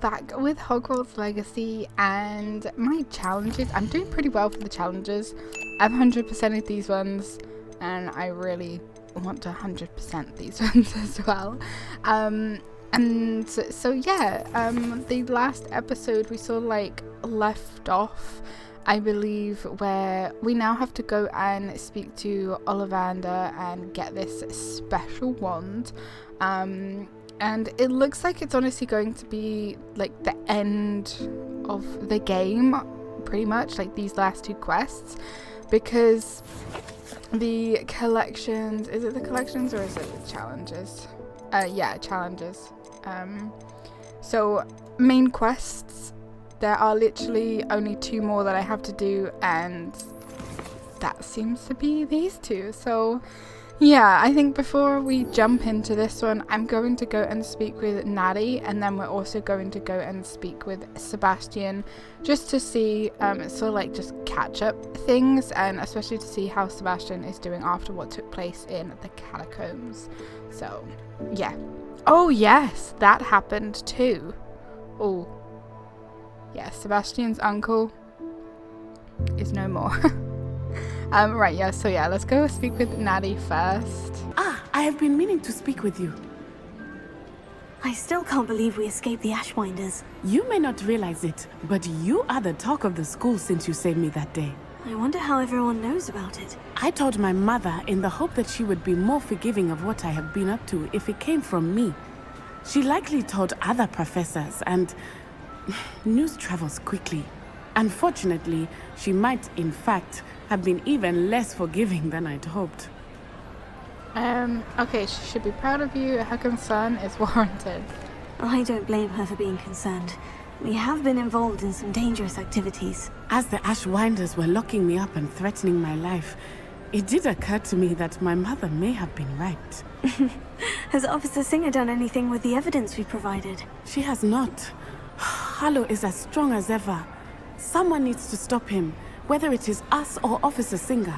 back with Hogwarts Legacy and my challenges. I'm doing pretty well for the challenges. I've 100%ed these ones, and I really want to 100% these ones as well. And so yeah, the last episode we sort of like left off, I believe, where we now have to go and speak to Ollivander and get this special wand. And it looks like it's honestly going to be like the end of the game, pretty much, like these last two quests, because the collections, is it the collections or is it the challenges? Yeah, challenges. So main quests, there are literally only 2 more that I have to do, and that seems to be these 2. So yeah, I think before we jump into this one, I'm going to go and speak with Natty, and then we're also going to go and speak with Sebastian, just to see, sort of like just catch up things, and especially to see how Sebastian is doing after what took place in the catacombs. So yeah. Oh yes, that happened too. Oh yeah, Sebastian's uncle is no more. Right, yeah, so yeah, let's go speak with Natty first. Ah, I have been meaning to speak with you. I still can't believe we escaped the Ashwinders. You may not realize it, but you are the talk of the school since you saved me that day. I wonder how everyone knows about it. I told my mother in the hope that she would be more forgiving of what I have been up to if it came from me. She likely told other professors, and news travels quickly. Unfortunately, she might, in fact, have been even less forgiving than I'd hoped. Okay, she should be proud of you. Her concern is warranted. I don't blame her for being concerned. We have been involved in some dangerous activities. As the Ashwinders were locking me up and threatening my life, it did occur to me that my mother may have been right. Has Officer Singer done anything with the evidence we provided? She has not. Harlow is as strong as ever. Someone needs to stop him, whether it is us or Officer Singer.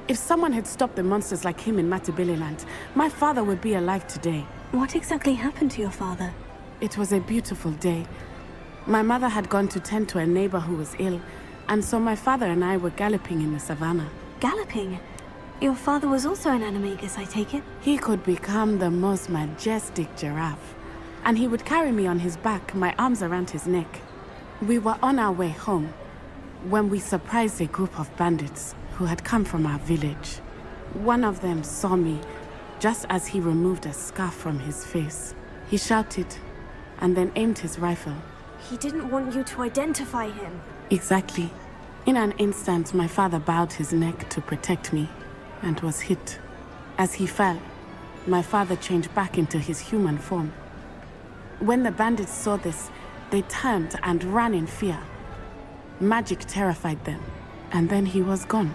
If someone had stopped the monsters like him in Matabeleland, my father would be alive today. What exactly happened to your father? It was a beautiful day. My mother had gone to tend to a neighbor who was ill, and so my father and I were galloping in the savannah. Galloping? Your father was also an animagus, I take it? He could become the most majestic giraffe, and he would carry me on his back, my arms around his neck. We were on our way home when we surprised a group of bandits who had come from our village. One of them saw me just as he removed a scarf from his face. He shouted and then aimed his rifle. He didn't want you to identify him. Exactly. In an instant, my father bowed his neck to protect me and was hit. As he fell, my father changed back into his human form. When the bandits saw this, they turned and ran in fear. Magic terrified them, and then he was gone.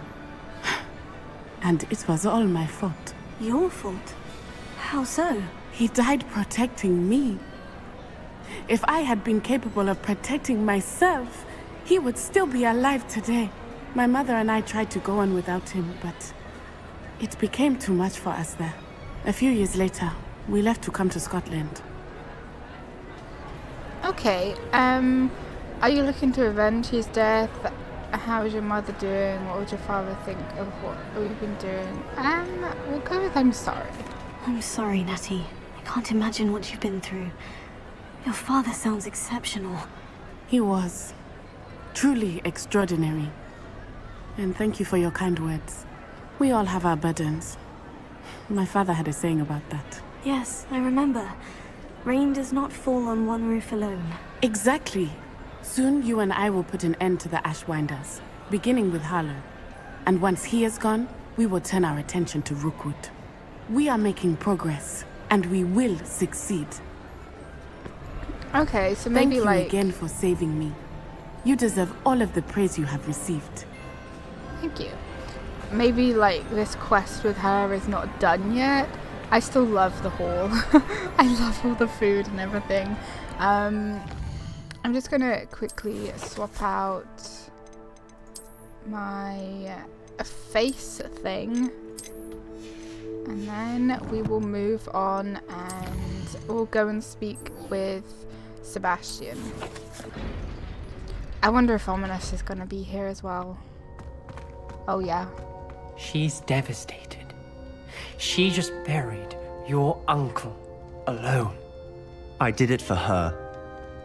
And it was all my fault. Your fault? How so? He died protecting me. If I had been capable of protecting myself, he would still be alive today. My mother and I tried to go on without him, but it became too much for us there. A few years later, we left to come to Scotland. Okay, are you looking to avenge his death? How is your mother doing? What would your father think of what we've been doing? We'll go with I'm sorry. I'm sorry, Natty. I can't imagine what you've been through. Your father sounds exceptional. He was truly extraordinary. And thank you for your kind words. We all have our burdens. My father had a saying about that. Yes, I remember. Rain does not fall on one roof alone. Exactly. Soon you and I will put an end to the Ashwinders, beginning with Harlow. And once he is gone, we will turn our attention to Rookwood. We are making progress, and we will succeed. Okay, so maybe Thank you again for saving me. You deserve all of the praise you have received. Thank you. Maybe like this quest with her is not done yet. I still love the hall. I love all the food and everything. I'm just gonna quickly swap out my face thing, and then we will move on and we'll go and speak with Sebastian. I wonder if Ominous is going to be here as well. Oh, yeah. She's devastated. She just buried your uncle alone. I did it for her.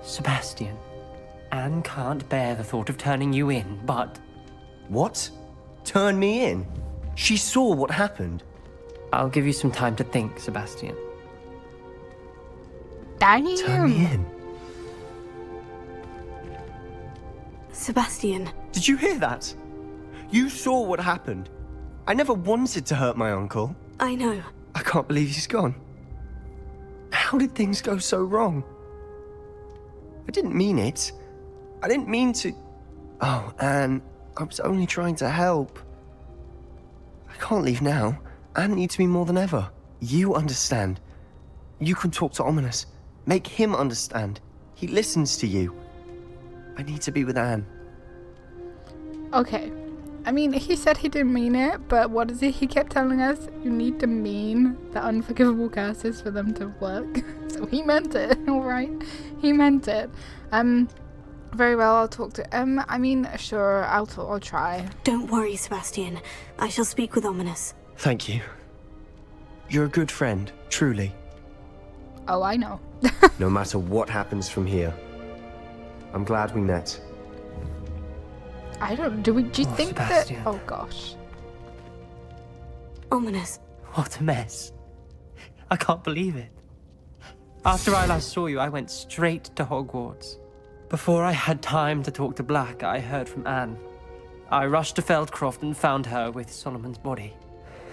Sebastian, Anne can't bear the thought of turning you in, but... What? Turn me in? She saw what happened. I'll give you some time to think, Sebastian. Damn. Turn me in. Sebastian. Did you hear that? You saw what happened. I never wanted to hurt my uncle. I know. I can't believe he's gone. How did things go so wrong? I didn't mean it. I didn't mean to... Oh, Anne, I was only trying to help. I can't leave now. Anne needs me more than ever. You understand. You can talk to Ominous. Make him understand. He listens to you. I need to be with Anne. Okay. I mean, he said he didn't mean it, but what is it he kept telling us? You need to mean the unforgivable curses for them to work. So he meant it, alright? He meant it. Very well, I'll talk to him. I mean, sure, I'll try. Don't worry, Sebastian. I shall speak with Ominous. Thank you. You're a good friend, truly. Oh, I know. No matter what happens from here, I'm glad we met. I don't... Do you think Sebastian. that... Oh, gosh. Ominous. What a mess. I can't believe it. After I last saw you, I went straight to Hogwarts. Before I had time to talk to Black, I heard from Anne. I rushed to Feldcroft and found her with Solomon's body.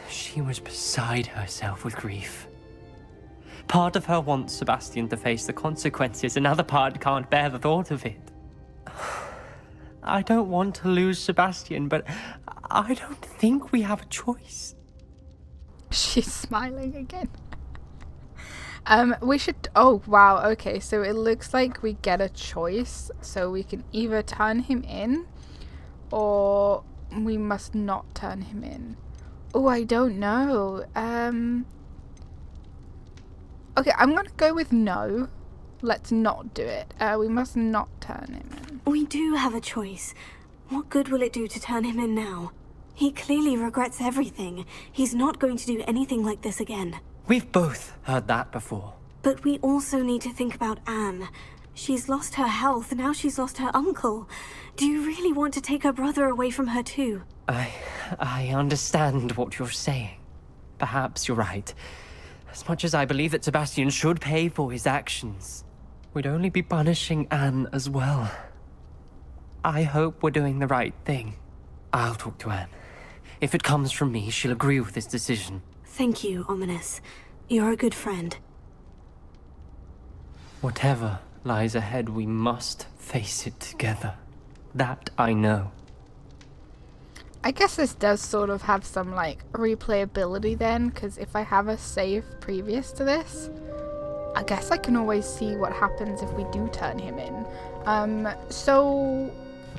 She was beside herself with grief. Part of her wants Sebastian to face the consequences, another part can't bear the thought of it. I don't want to lose Sebastian, but I don't think we have a choice. She's smiling again. We should... Oh, wow, okay, so it looks like we get a choice. So we can either turn him in, or we must not turn him in. Oh, I don't know. Okay, I'm gonna go with no. Let's not do it. We must not turn him in. We do have a choice. What good will it do to turn him in now? He clearly regrets everything. He's not going to do anything like this again. We've both heard that before. But we also need to think about Anne. She's lost her health, now she's lost her uncle. Do you really want to take her brother away from her too? I understand what you're saying. Perhaps you're right. As much as I believe that Sebastian should pay for his actions, we'd only be punishing Anne as well. I hope we're doing the right thing. I'll talk to Anne. If it comes from me, she'll agree with this decision. Thank you, Ominous. You're a good friend. Whatever lies ahead, we must face it together. That I know. I guess this does sort of have some, like, replayability then, because if I have a save previous to this, I guess I can always see what happens if we do turn him in. So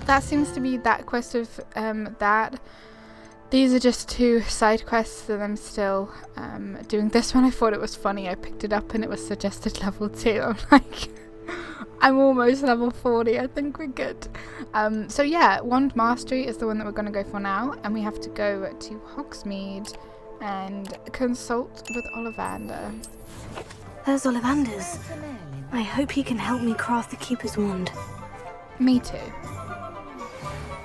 that seems to be that quest of that. These are just 2 side quests that I'm still doing. This one I thought it was funny. I picked it up and it was suggested level 2. I'm like, I'm almost level 40. I think we're good. So yeah, Wand Mastery is the one that we're going to go for now. And we have to go to Hogsmeade and consult with Ollivander. There's Ollivander's. I hope he can help me craft the Keeper's Wand. Me too.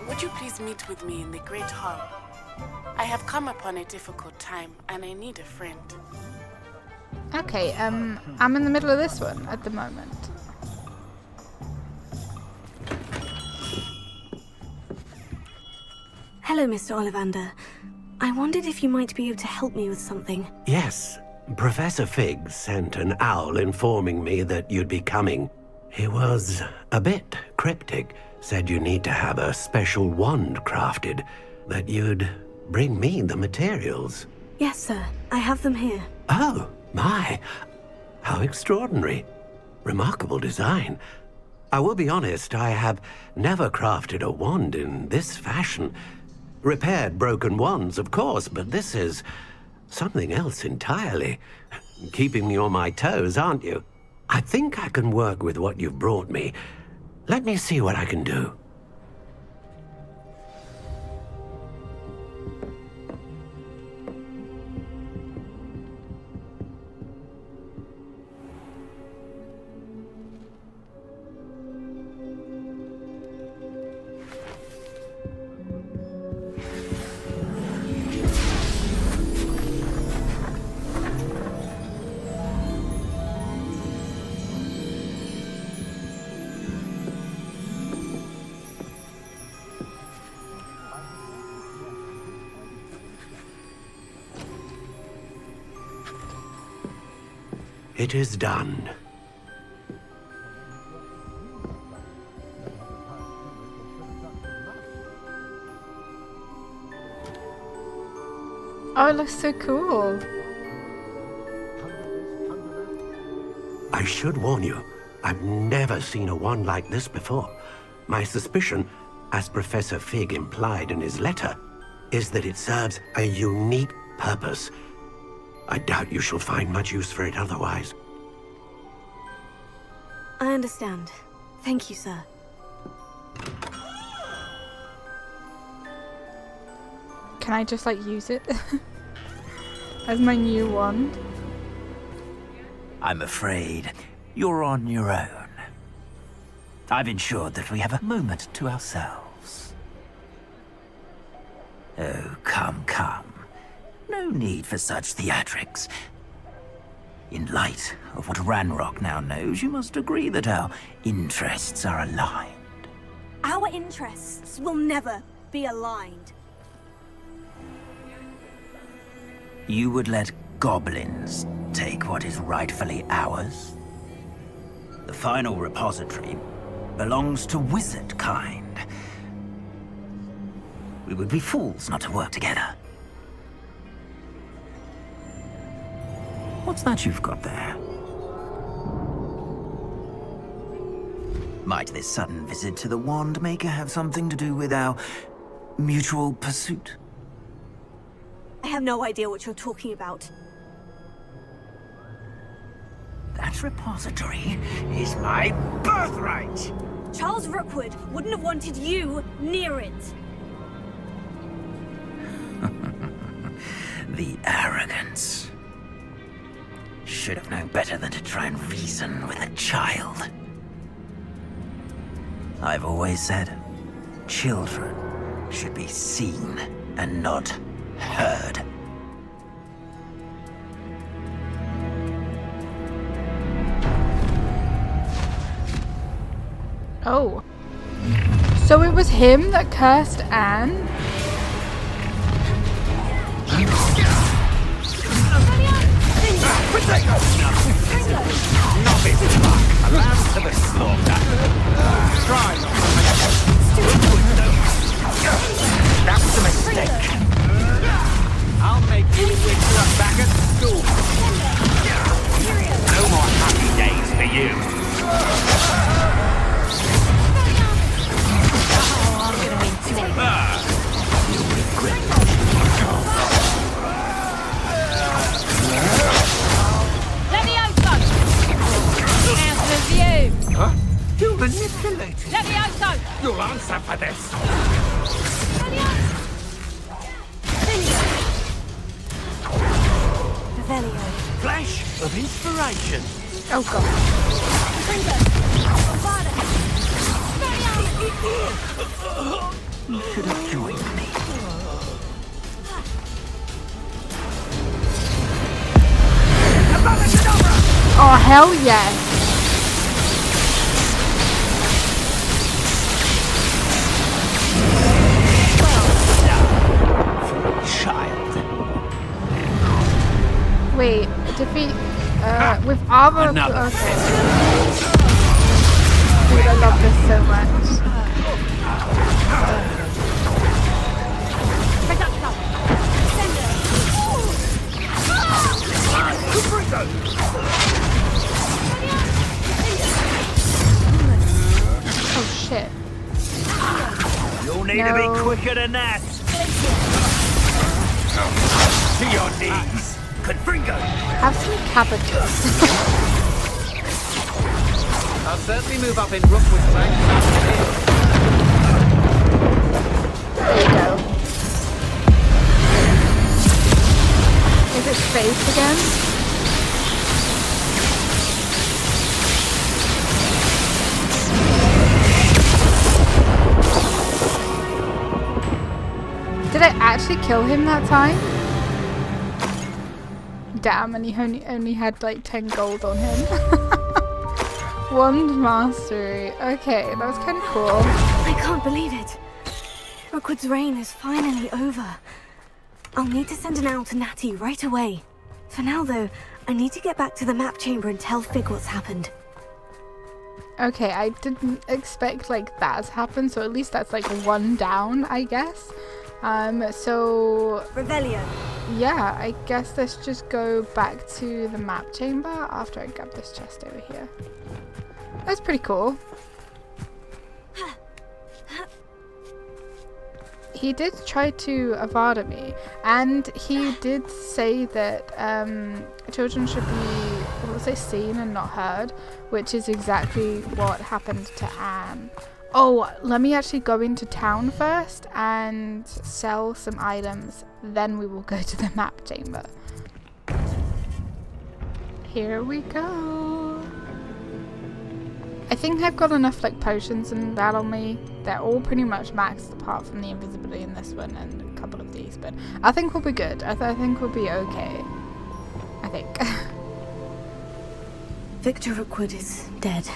Would you please meet with me in the Great Hall? I have come upon a difficult time, and I need a friend. Okay, I'm in the middle of this one at the moment. Hello, Mr. Ollivander. I wondered if you might be able to help me with something. Yes. Professor Fig sent an owl informing me that you'd be coming. He was a bit cryptic, said you need to have a special wand crafted, that you'd bring me the materials. Yes, sir. I have them here. Oh, my. How extraordinary. Remarkable design. I will be honest, I have never crafted a wand in this fashion. Repaired broken wands, of course, but this is something else entirely. Keeping me on my toes, aren't you? I think I can work with what you've brought me. Let me see what I can do. It is done. Oh, it looks so cool. I should warn you, I've never seen a wand like this before. My suspicion, as Professor Fig implied in his letter, is that it serves a unique purpose. I doubt you shall find much use for it otherwise. I understand. Thank you, sir. Can I just like use it as my new wand? I'm afraid you're on your own. I've ensured that we have a moment to ourselves. Oh, come, come. No need for such theatrics. In light of what Ranrok now knows, you must agree that our interests are aligned. Our interests will never be aligned. You would let goblins take what is rightfully ours? The final repository belongs to wizard kind. We would be fools not to work together. What's that you've got there? Might this sudden visit to the Wand Maker have something to do with our mutual pursuit? I have no idea what you're talking about. That repository is my birthright! Charles Rookwood wouldn't have wanted you near it. The arrogance. Should have known better than to try and reason with a child. I've always said, children should be seen and not heard. Oh. So it was him that cursed Anne? That was a mistake. I'll make you wish you were back at school. No more happy days for you. I'm gonna mean today. You'll regret it. Levioso! Out of view! Huh? You manipulated. Levioso! You'll answer for this. Revelio. Flash of inspiration. Oh god. You should have joined me. Oh hell yes. Child. Wait, defeat with armor. Another Okay. Dude, I love this so much. Oh shit. You'll need No. to be quicker than that. To your knees. Confringo. Have some cabbages. I'll certainly move up in Rookwood's ranks after this. There you go. Is it space again? Did I actually kill him that time? Damn, and he only had like 10 gold on him. Wand mastery. Okay, that was kind of cool. I can't believe it. Rookwood's reign is finally over. I'll need to send an owl to Natty right away. For now, though, I need to get back to the map chamber and tell Fig what's happened. Okay, I didn't expect like that to happen, so at least that's like one down, I guess. So Revelio. yeah, I guess let's just go back to the map chamber after I grab this chest over here. That's pretty cool. He did try to avada me, and he did say that children should be, let's say, seen and not heard, which is exactly what happened to Anne. Oh, let me actually go into town first and sell some items, then we will go to the map chamber. Here we go. I think I've got enough like potions and that on me. They're all pretty much maxed apart from the invisibility in this one and a couple of these, but I think we'll be good. I think we'll be okay. I think. Victor Rookwood is dead.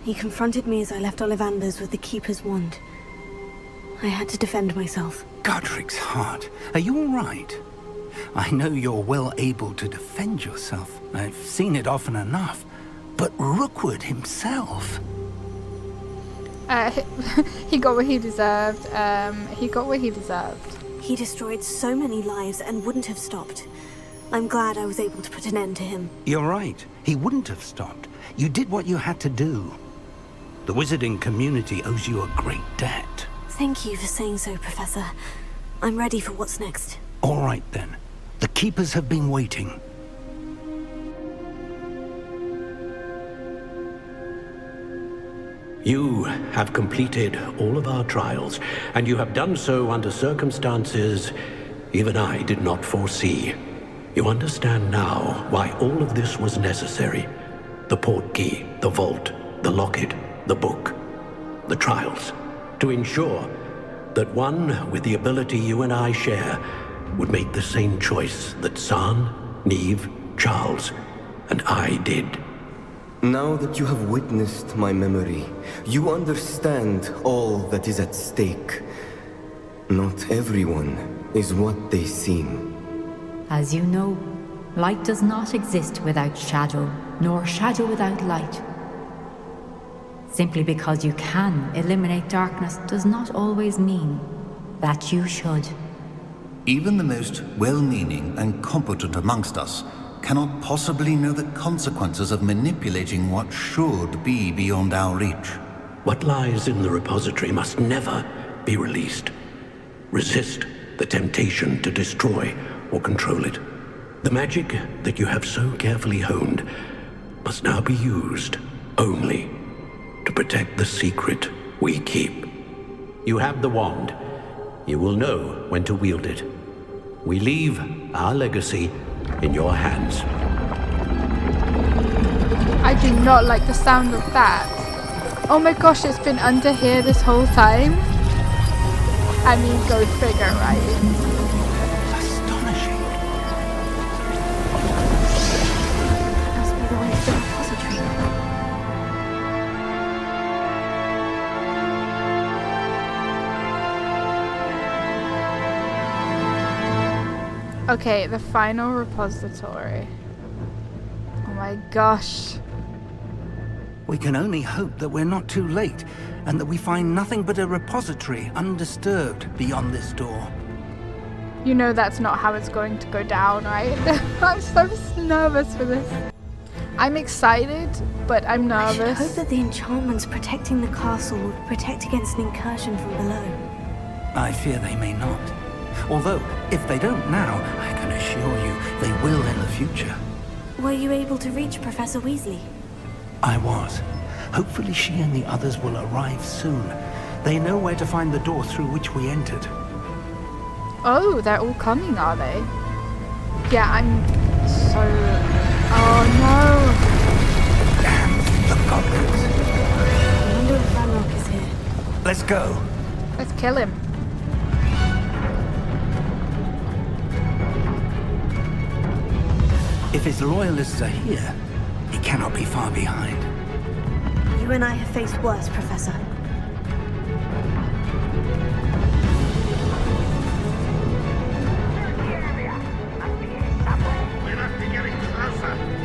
He confronted me as I left Ollivander's with the Keeper's wand. I had to defend myself. Godric's heart, are you all right? I know you're well able to defend yourself. I've seen it often enough. But Rookwood himself... He got what he deserved. He got what he deserved. He destroyed so many lives and wouldn't have stopped. I'm glad I was able to put an end to him. You're right. He wouldn't have stopped. You did what you had to do. The wizarding community owes you a great debt. Thank you for saying so, Professor. I'm ready for what's next. All right, then. The Keepers have been waiting. You have completed all of our trials, and you have done so under circumstances even I did not foresee. You understand now why all of this was necessary. The portkey, the vault, the locket, the book, the trials. To ensure that one with the ability you and I share would make the same choice that San, Neve, Charles, and I did. Now that you have witnessed my memory, you understand all that is at stake. Not everyone is what they seem. As you know, light does not exist without shadow, nor shadow without light. Simply because you can eliminate darkness does not always mean that you should. Even the most well-meaning and competent amongst us cannot possibly know the consequences of manipulating what should be beyond our reach. What lies in the repository must never be released. Resist the temptation to destroy or control it. The magic that you have so carefully honed must now be used only to protect the secret we keep. You have the wand. You will know when to wield it. We leave our legacy in your hands. I do not like the sound of that. Oh my gosh, it's been under here this whole time. I mean, go figure, right? Astonishing. Must be the way to the repository. Okay, the final repository. Oh my gosh. We can only hope that we're not too late, and that we find nothing but a repository undisturbed beyond this door. You know that's not how it's going to go down, right? I'm so nervous for this. I'm excited, but I'm I should nervous. hope that the enchantments protecting the castle will protect against an incursion from below. I fear they may not. Although, if they don't now, I can assure you they will in the future. Were you able to reach Professor Weasley? I was. Hopefully she and the others will arrive soon. They know where to find the door through which we entered. Oh, they're all coming, are they? Yeah, I'm so... Oh no! Damn the goblins. I wonder if Ranrok is here. Let's go. Let's kill him. If his loyalists are here, he cannot be far behind. You and I have faced worse, Professor.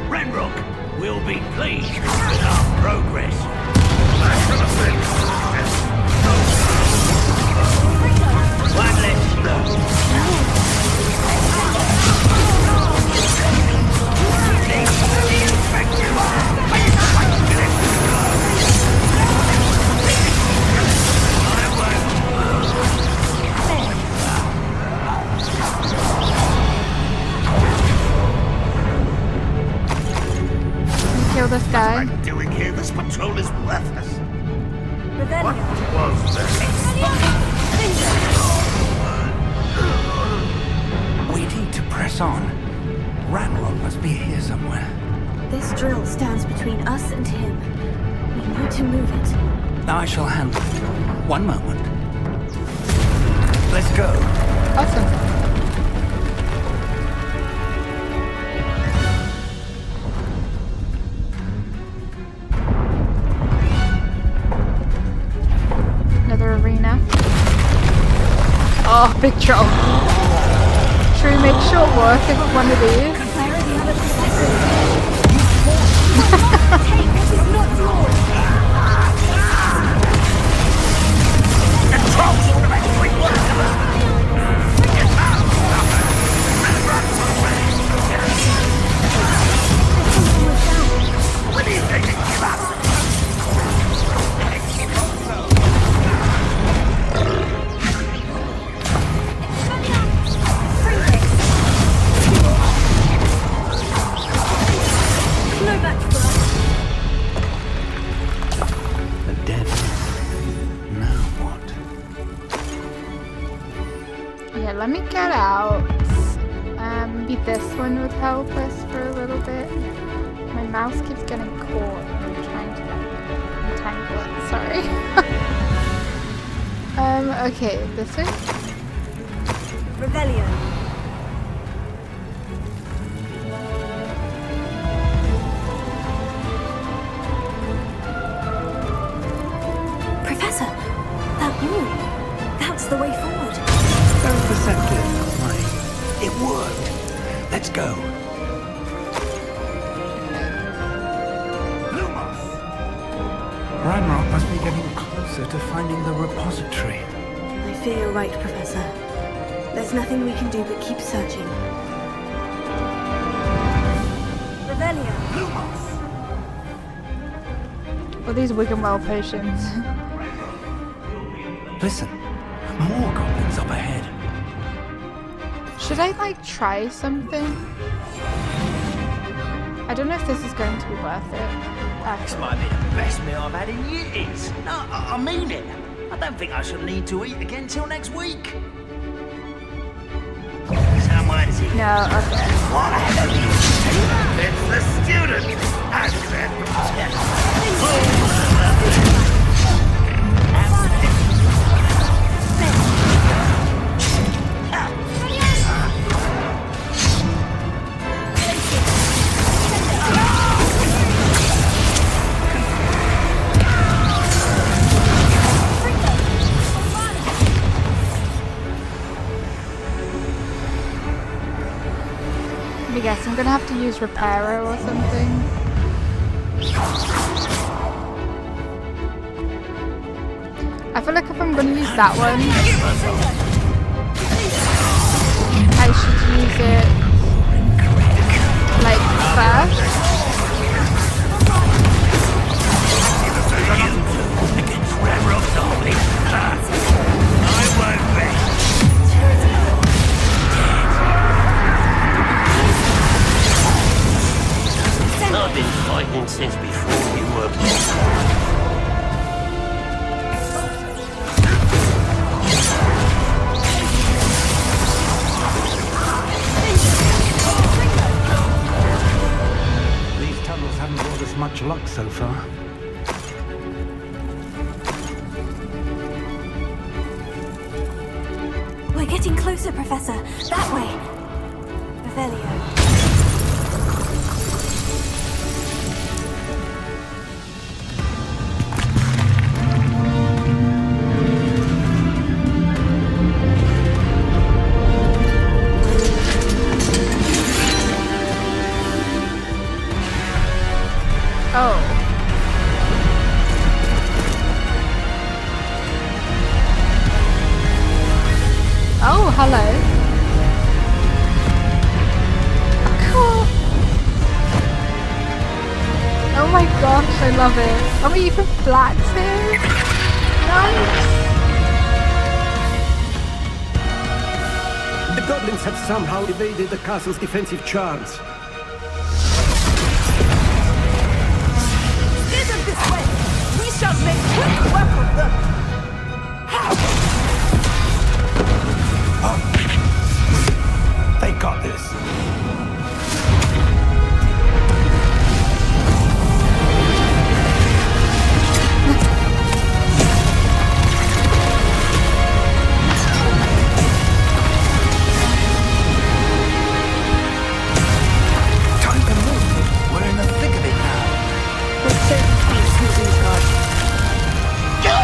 Ranrok will be pleased with our progress. One less slow. Kill this guy. What am I doing here? This patrol is worthless. Rebellion. What was this? We need to press on. Ranrok must be here somewhere. This drill stands between us and him. We need to move it. I shall handle it. One moment. Let's go. Awesome. Another arena. Oh, big troll. Should we make short work of one of these? Where are the other professors? Take what is not yours! The trolls will make quick work of us! When are you going to give up? No match for us. A dead end. Now what? Yeah, let me get out. Maybe this one would help us for a little bit. My mouse keeps getting caught. I'm trying to untangle it. Sorry. Okay, this way. Rebellion. Professor, that room. That's the way forward. Very perceptive, Mike. It worked. Let's go. Ranrok must be getting closer to finding the repository. I fear you're right, Professor. There's nothing we can do but keep searching. Rebellion. Well, these Wiggenwell potions. Listen, more goblins up ahead. Should I, like, try something? I don't know if this is going to be worth it. This might be the best meal I've had in years. No, I mean it. I don't think I shall need to eat again till next week. Someone is here. No, okay. It's the student. I guess I'm gonna have to use Repairer or something. I feel like if I'm gonna use that one, I should use it like first. Against Ranrok's army. I won't rest. I've been fighting since before you were born. so far. We're getting closer, Professor. That way. Revelio. Oh, hello. Cool. Oh my gosh, I love it. Are we even blacks here? Nice. The goblins have somehow evaded the castle's defensive charms. Steer them this way! We shall make quick work of them! They got this. Time to move. We're in the thick of it now. We're so close, Susan's God. Your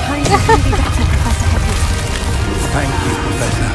timing's gonna be better, Professor Hedges. Thank you, Professor.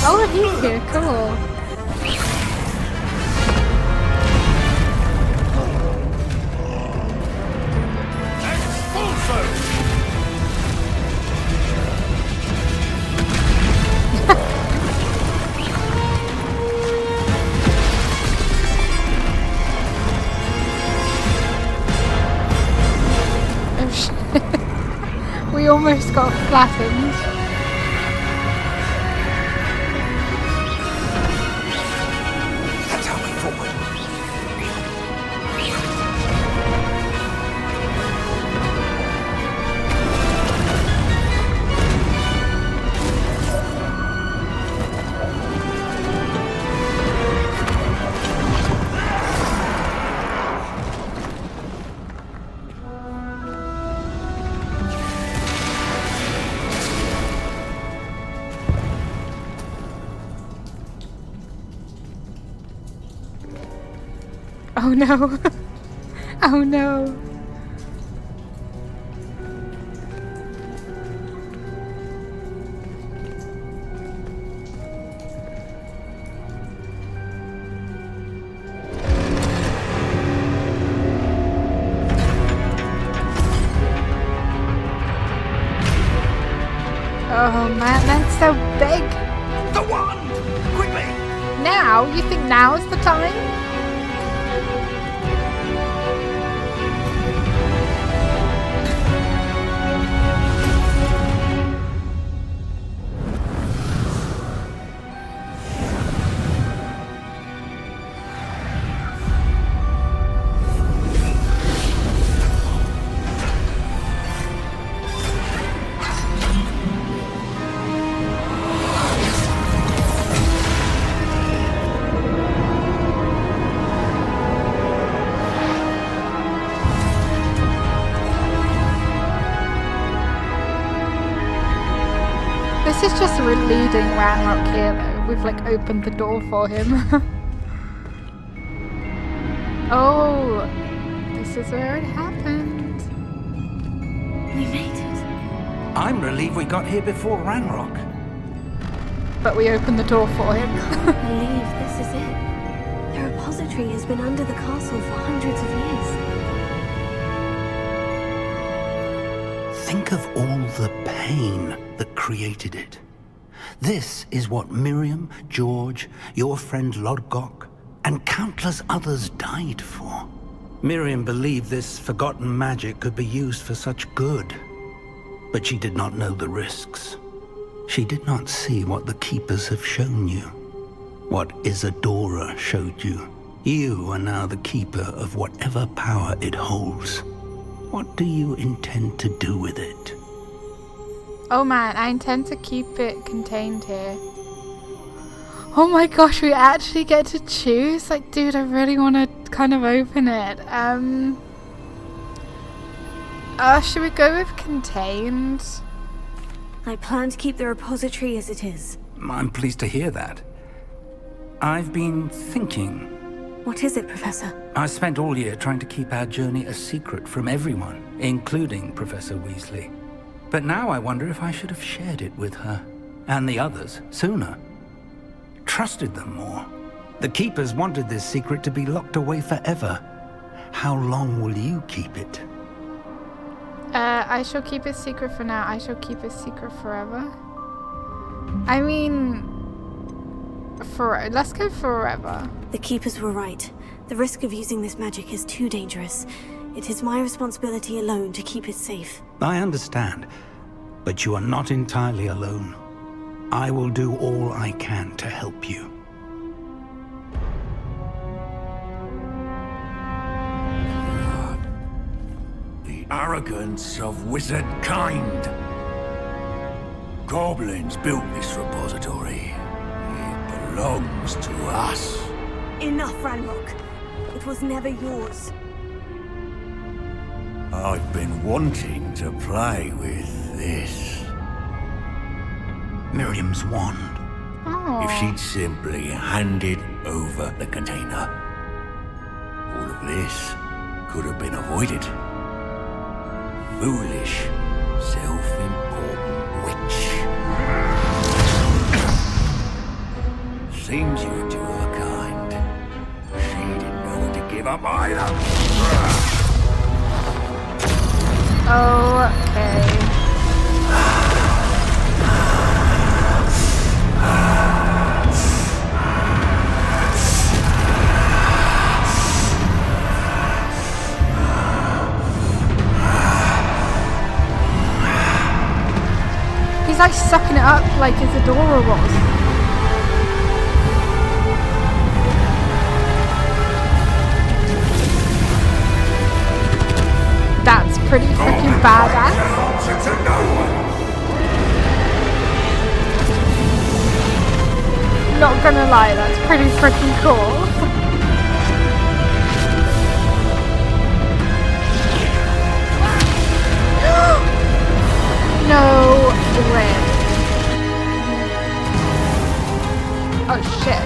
Oh, he's here. Cool. Oh shit. We almost got flattened. Oh no. Oh no. Oh man, that's so big. The wand! Quickly! Now? You think now is the time? This is just leading Ranrok here though. We've like opened the door for him. Oh, this is where it happened. We made it. I'm relieved we got here before Ranrok. But we opened the door for him. I can't believe this is it. The repository has been under the castle for hundreds of years. Think of all the pain that created it. This is what Miriam, George, your friend Lodgok, and countless others died for. Miriam believed this forgotten magic could be used for such good, but she did not know the risks. She did not see what the Keepers have shown you, what Isadora showed you. You are now the Keeper of whatever power it holds. What do you intend to do with it? Oh man, I intend to keep it contained here. Oh my gosh, we actually get to choose? Like, dude, I really want to kind of open it. Should we go with contained? I plan to keep the repository as it is. I'm pleased to hear that. I've been thinking. What is it, Professor? I spent all year trying to keep our journey a secret from everyone, including Professor Weasley. But now I wonder if I should have shared it with her, and the others, sooner. Trusted them more. The Keepers wanted this secret to be locked away forever. How long will you keep it? I shall keep it secret for now. I shall keep it secret forever. I mean, let's go forever. The Keepers were right. The risk of using this magic is too dangerous. It is my responsibility alone to keep it safe. I understand, but you are not entirely alone. I will do all I can to help you. The arrogance of wizard kind. Goblins built this repository. It belongs to us. Enough, Ranrok. It was never yours. I've been wanting to play with this. Miriam's wand. Oh. If she'd simply handed over the container, all of this could have been avoided. Foolish, self-important witch. Seems you were two of a kind. She didn't know when to give up either. Okay. He's like sucking it up like Isadora was. That's pretty freaking badass. Not gonna lie, that's pretty freaking cool. No way. Oh shit.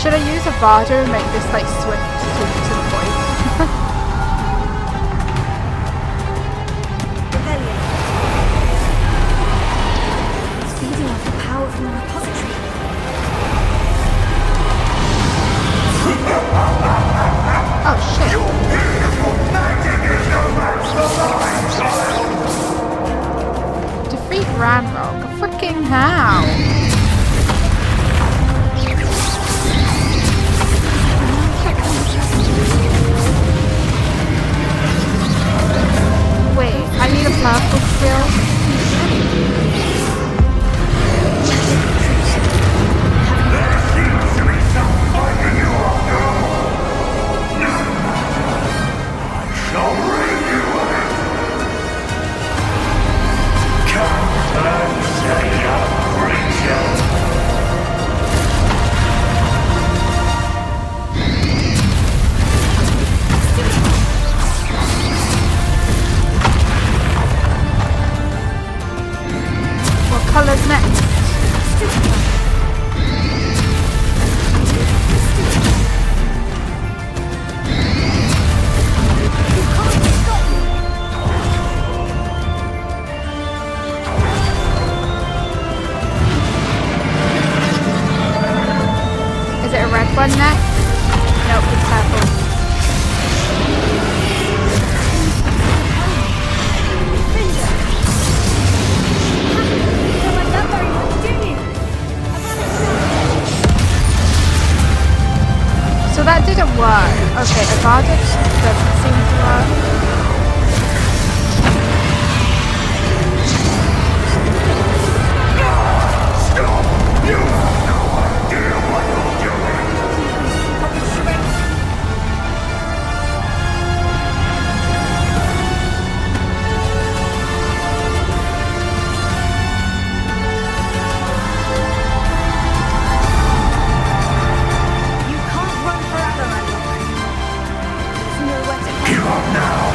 Should I use a Vada and make this like swift to the point? It's feeding off the power from the repository. Oh shit. Defeat Ranrok. Freaking how? Wait, I need a purple skill. colours next? Is it a red one next? Nope, it's purple. So that didn't work. Okay, the guarded doesn't seem to work. Stop! You have no idea what you're doing! You can't run forever, Ranrok. There's nowhere to go. Give up now!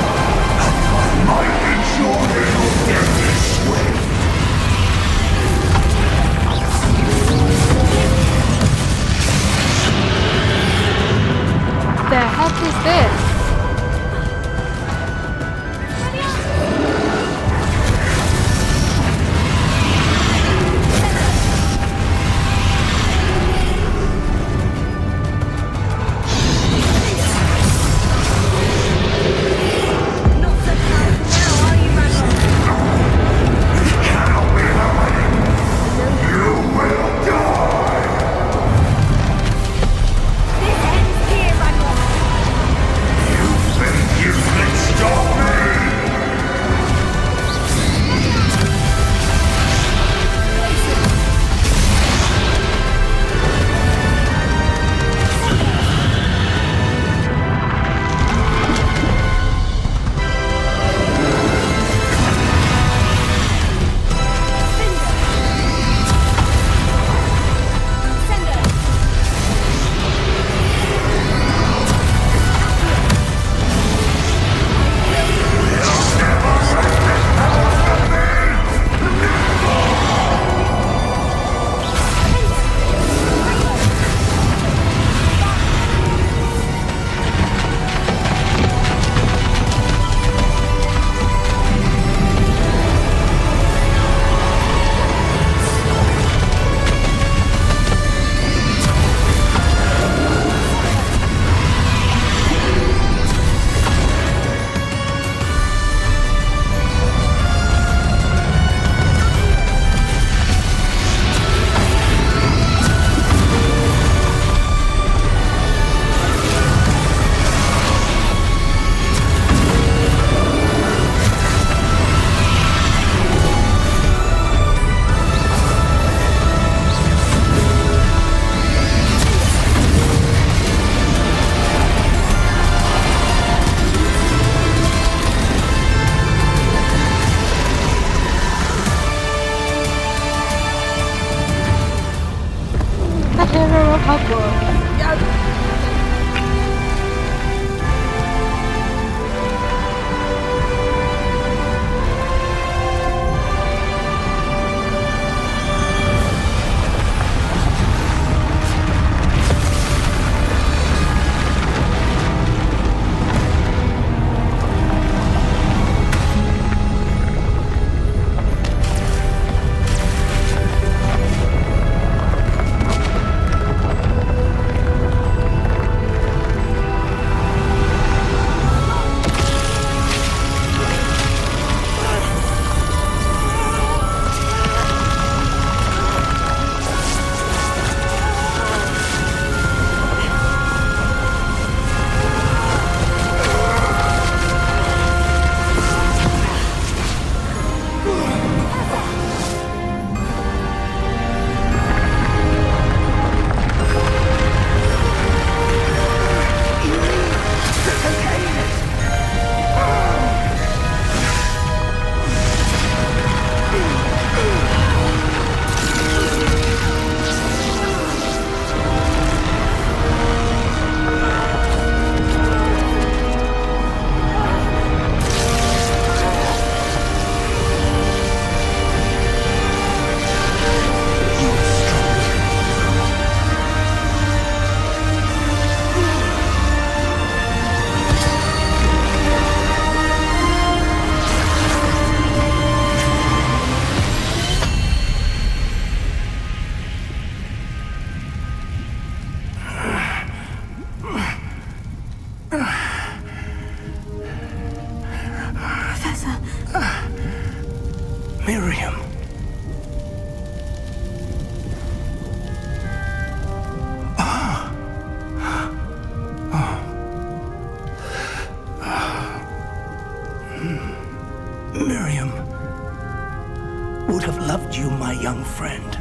would have loved you, my young friend.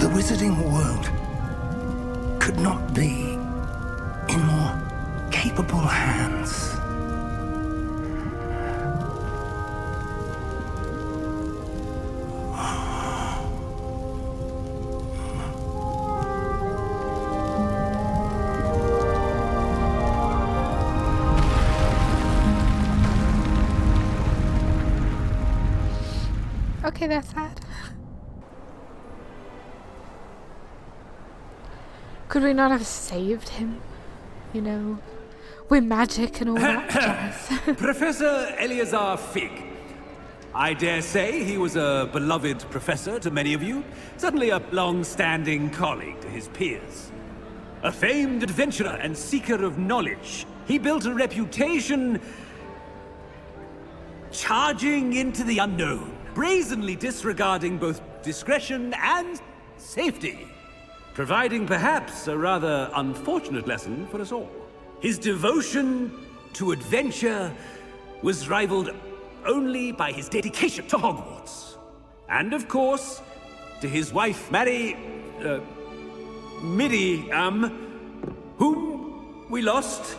The wizarding world could not be in more capable hands. Okay, that's sad. Could we not have saved him? You know, with magic and all that jazz. Professor Eleazar Fig. I dare say he was a beloved professor to many of you, certainly a long-standing colleague to his peers. A famed adventurer and seeker of knowledge, he built a reputation charging into the unknown, brazenly disregarding both discretion and safety, providing perhaps a rather unfortunate lesson for us all. His devotion to adventure was rivaled only by his dedication to Hogwarts. And of course, to his wife, Midi, whom we lost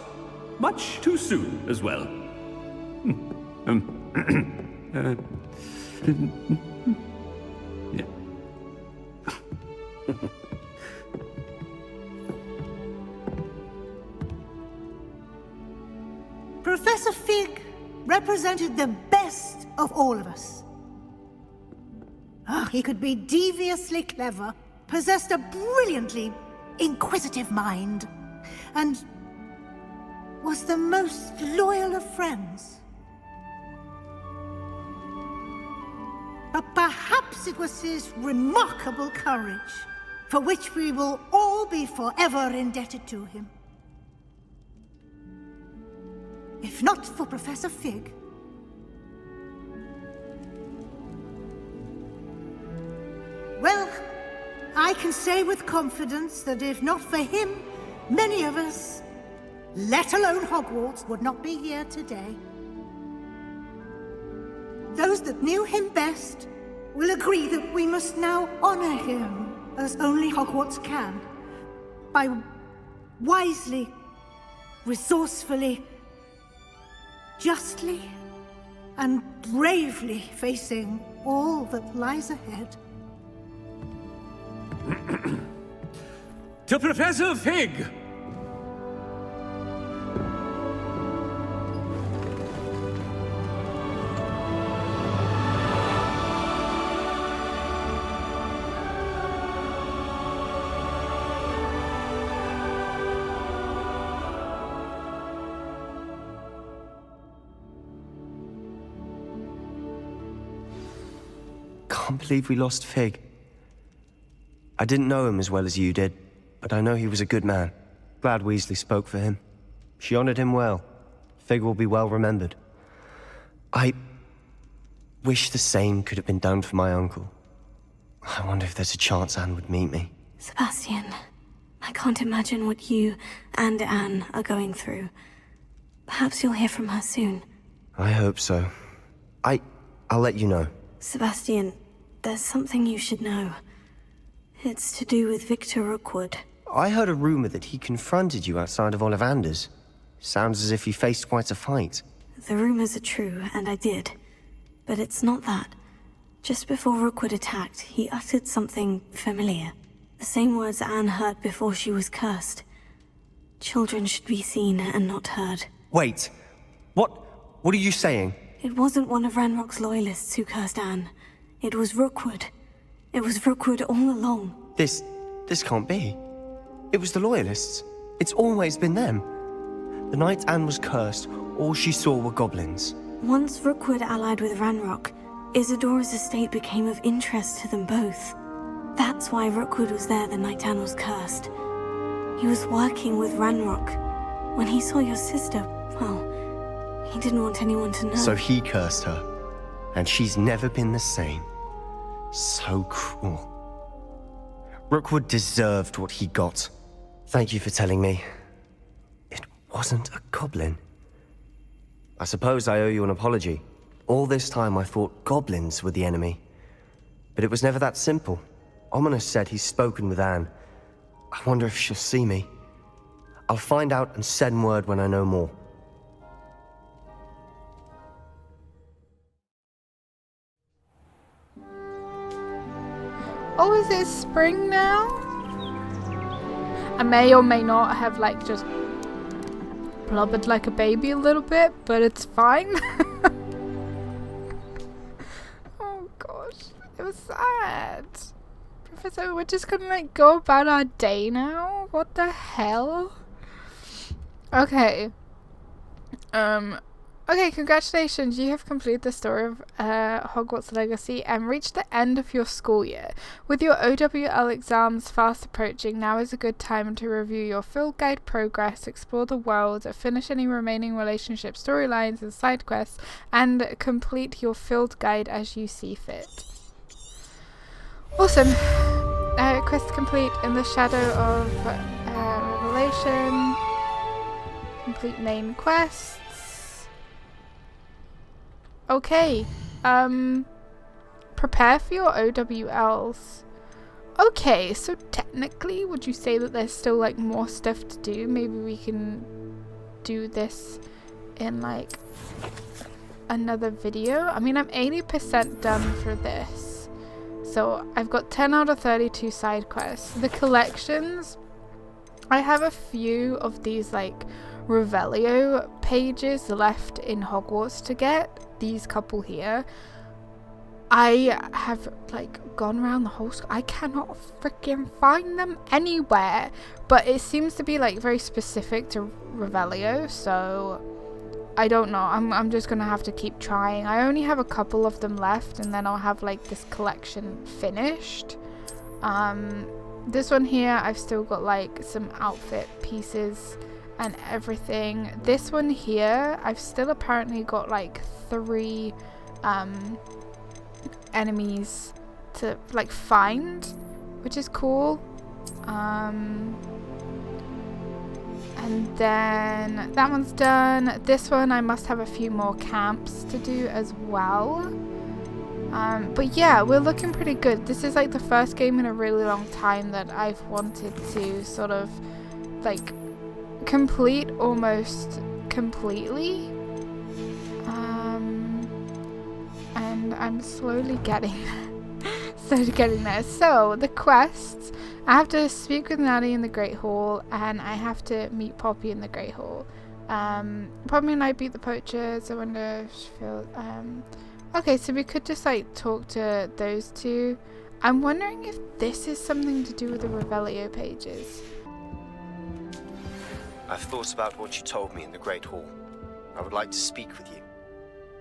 much too soon as well. Yeah. Professor Fig represented the best of all of us. He could be deviously clever, possessed a brilliantly inquisitive mind, and was the most loyal of friends. But perhaps it was his remarkable courage, for which we will all be forever indebted to him. If not for Professor Fig, well, I can say with confidence that if not for him, many of us, let alone Hogwarts, would not be here today. Those that knew him best will agree that we must now honor him as only Hogwarts can, by wisely, resourcefully, justly, and bravely facing all that lies ahead. To Professor Fig! Can't believe we lost Fig. I didn't know him as well as you did, but I know he was a good man. Glad Weasley spoke for him. She honored him well. Fig will be well remembered. I wish the same could have been done for my uncle. I wonder if there's a chance Anne would meet me. Sebastian, I can't imagine what you and Anne are going through. Perhaps you'll hear from her soon. I hope so. I'll let you know. Sebastian, there's something you should know. It's to do with Victor Rookwood. I heard a rumor that he confronted you outside of Ollivander's. Sounds as if he faced quite a fight. The rumors are true, and I did. But it's not that. Just before Rookwood attacked, he uttered something familiar. The same words Anne heard before she was cursed. Children should be seen and not heard. Wait. What are you saying? It wasn't one of Ranrock's loyalists who cursed Anne. It was Rookwood. It was Rookwood all along. This can't be. It was the Loyalists. It's always been them. The night Anne was cursed, all she saw were goblins. Once Rookwood allied with Ranrock, Isadora's estate became of interest to them both. That's why Rookwood was there the night Anne was cursed. He was working with Ranrock. When he saw your sister, well, he didn't want anyone to know. So he cursed her, and she's never been the same. So cruel. Rookwood deserved what he got. Thank you for telling me. It wasn't a goblin. I suppose I owe you an apology. All this time I thought goblins were the enemy. But it was never that simple. Ominous said he's spoken with Anne. I wonder if she'll see me. I'll find out and send word when I know more. Oh, is it spring now? I may or may not have like just blubbered like a baby a little bit, but it's fine. Oh gosh, it was sad. Professor, we're just gonna like go about our day now? What the hell? Okay. Okay, congratulations, you have completed the story of Hogwarts Legacy and reached the end of your school year. With your OWL exams fast approaching, now is a good time to review your field guide progress, explore the world, finish any remaining relationship storylines and side quests, and complete your field guide as you see fit. Awesome. Quest complete in the shadow of Revelation. Complete main quests. Okay, prepare for your OWLs. Okay, so technically, would you say that there's still like more stuff to do? Maybe we can do this in like another video. I mean, I'm 80% done for this. So I've got 10 out of 32 side quests. The collections, I have a few of these like Revelio pages left in Hogwarts to get. These couple here, I have like gone around the whole school. I cannot freaking find them anywhere, but it seems to be like very specific to Revelio, so I don't know. I'm just gonna have to keep trying. I only have a couple of them left, and then I'll have like this collection finished. This one here, I've still got like some outfit pieces and everything. This one here, I've still apparently got like 3 enemies to like find, which is cool. And then that one's done. This one I must have a few more camps to do as well. But yeah, we're looking pretty good. This is like the first game in a really long time that I've wanted to sort of like complete almost completely, and I'm slowly getting there. So the quests, I have to speak with Natty in the Great Hall, and I have to meet Poppy in the Great Hall. Poppy and I beat the poachers. I wonder if she feels okay, so we could just like talk to those two. I'm wondering if this is something to do with the Revelio pages. I've thought about what you told me in the Great Hall. I would like to speak with you.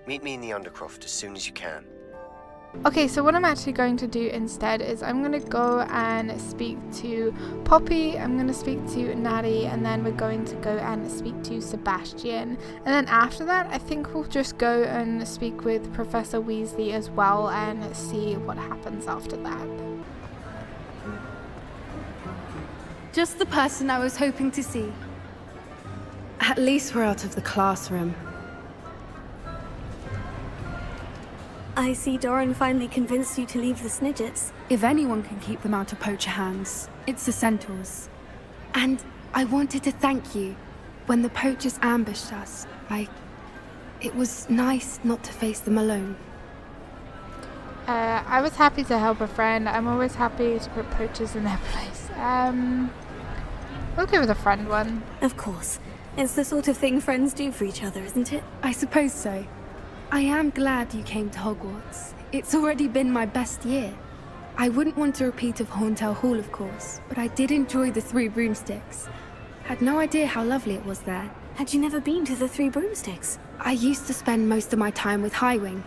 Meet me in the Undercroft as soon as you can. Okay, so what I'm actually going to do instead is I'm going to go and speak to Poppy, I'm going to speak to Natty, and then we're going to go and speak to Sebastian. And then after that, I think we'll just go and speak with Professor Weasley as well and see what happens after that. Just the person I was hoping to see. At least we're out of the classroom. I see Doran finally convinced you to leave the Snidgets. If anyone can keep them out of poacher hands, it's the Centaurs. And I wanted to thank you. When the poachers ambushed us, it was nice not to face them alone. I was happy to help a friend. I'm always happy to put poachers in their place. We'll go with a friend one. Of course. It's the sort of thing friends do for each other, isn't it? I suppose so. I am glad you came to Hogwarts. It's already been my best year. I wouldn't want a repeat of Horntail Hall, of course, but I did enjoy the Three Broomsticks. Had no idea how lovely it was there. Had you never been to the Three Broomsticks? I used to spend most of my time with Highwing,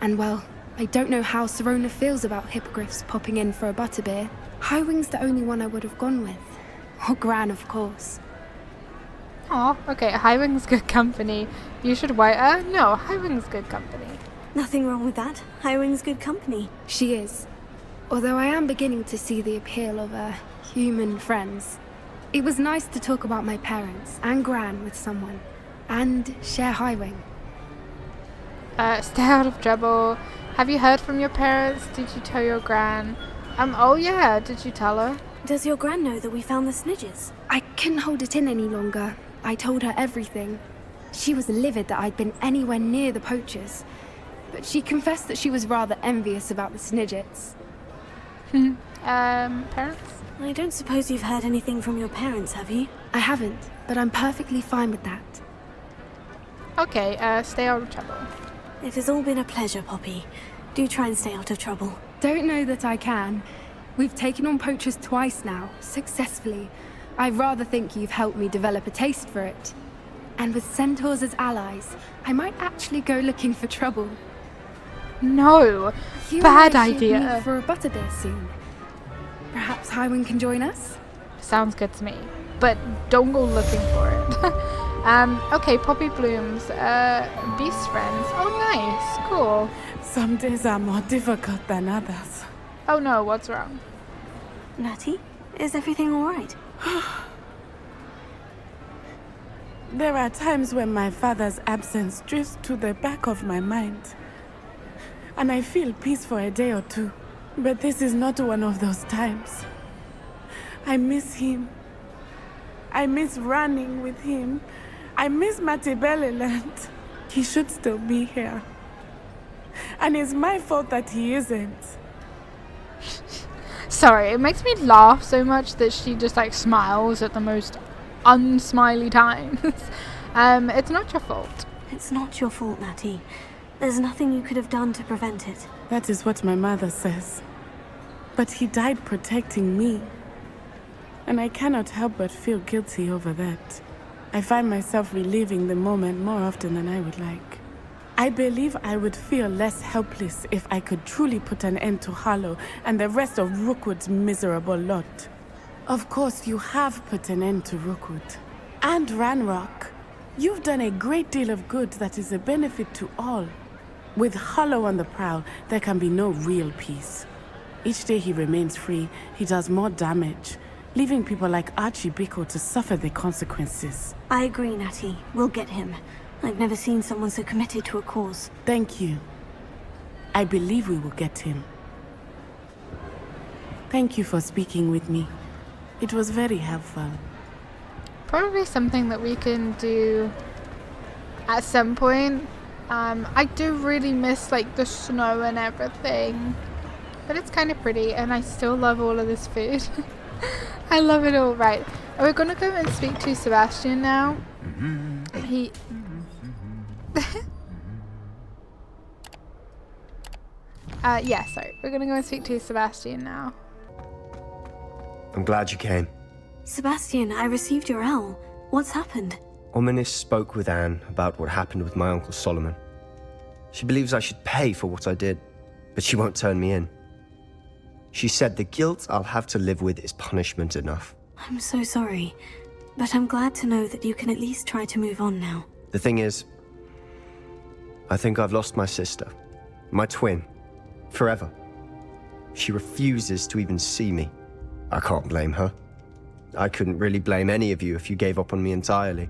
and well, I don't know how Serona feels about hippogriffs popping in for a butterbeer. Highwing's the only one I would have gone with. Or Gran, of course. Oh, okay, Highwing's good company. You should wait. No, Highwing's good company. Nothing wrong with that. Highwing's good company. She is. Although I am beginning to see the appeal of human friends. It was nice to talk about my parents and Gran with someone, and share Highwing. Stay out of trouble. Have you heard from your parents? Did you tell your gran? Oh yeah, did you tell her? Does your gran know that we found the snidges? I couldn't hold it in any longer. I told her everything. She was livid that I'd been anywhere near the poachers. But she confessed that she was rather envious about the snidgets. Parents? I don't suppose you've heard anything from your parents, have you? I haven't, but I'm perfectly fine with that. Okay, stay out of trouble. It has all been a pleasure, Poppy. Do try and stay out of trouble. Don't know that I can. We've taken on poachers twice now, successfully. I rather think you've helped me develop a taste for it. And with centaurs as allies, I might actually go looking for trouble. No! You Bad and I should idea. meet for a butterbeer soon. Perhaps Highwind can join us? Sounds good to me. But don't go looking for it. Okay, Poppy Blooms. Beast friends. Oh, nice. Cool. Some days are more difficult than others. Oh no, what's wrong? Natty, is everything alright? There are times when my father's absence drifts to the back of my mind. And I feel peace for a day or two. But this is not one of those times. I miss him. I miss running with him. I miss Matibeleland. He should still be here. And it's my fault that he isn't. Sorry, it makes me laugh so much that she just like smiles at the most unsmiley times. It's not your fault. It's not your fault, Natty. There's nothing you could have done to prevent it. That is what my mother says. But he died protecting me. And I cannot help but feel guilty over that. I find myself reliving the moment more often than I would like. I believe I would feel less helpless if I could truly put an end to Harlow and the rest of Rookwood's miserable lot. Of course, you have put an end to Rookwood. And Ranrok. You've done a great deal of good that is a benefit to all. With Harlow on the prowl, there can be no real peace. Each day he remains free, he does more damage, leaving people like Archie Biko to suffer the consequences. I agree, Natty. We'll get him. I've never seen someone so committed to a cause. Thank you. I believe we will get him. Thank you for speaking with me. It was very helpful. Probably something that we can do at some point. I do really miss like the snow and everything. But it's kind of pretty and I still love all of this food. I love it all. Right. We're going to go and speak to Sebastian now. Yeah, sorry. We're going to go and speak to Sebastian now. I'm glad you came. Sebastian, I received your owl. What's happened? Ominis spoke with Anne about what happened with my Uncle Solomon. She believes I should pay for what I did, but she won't turn me in. She said the guilt I'll have to live with is punishment enough. I'm so sorry, but I'm glad to know that you can at least try to move on now. The thing is, I think I've lost my sister, my twin, forever. She refuses to even see me. I can't blame her. I couldn't really blame any of you if you gave up on me entirely.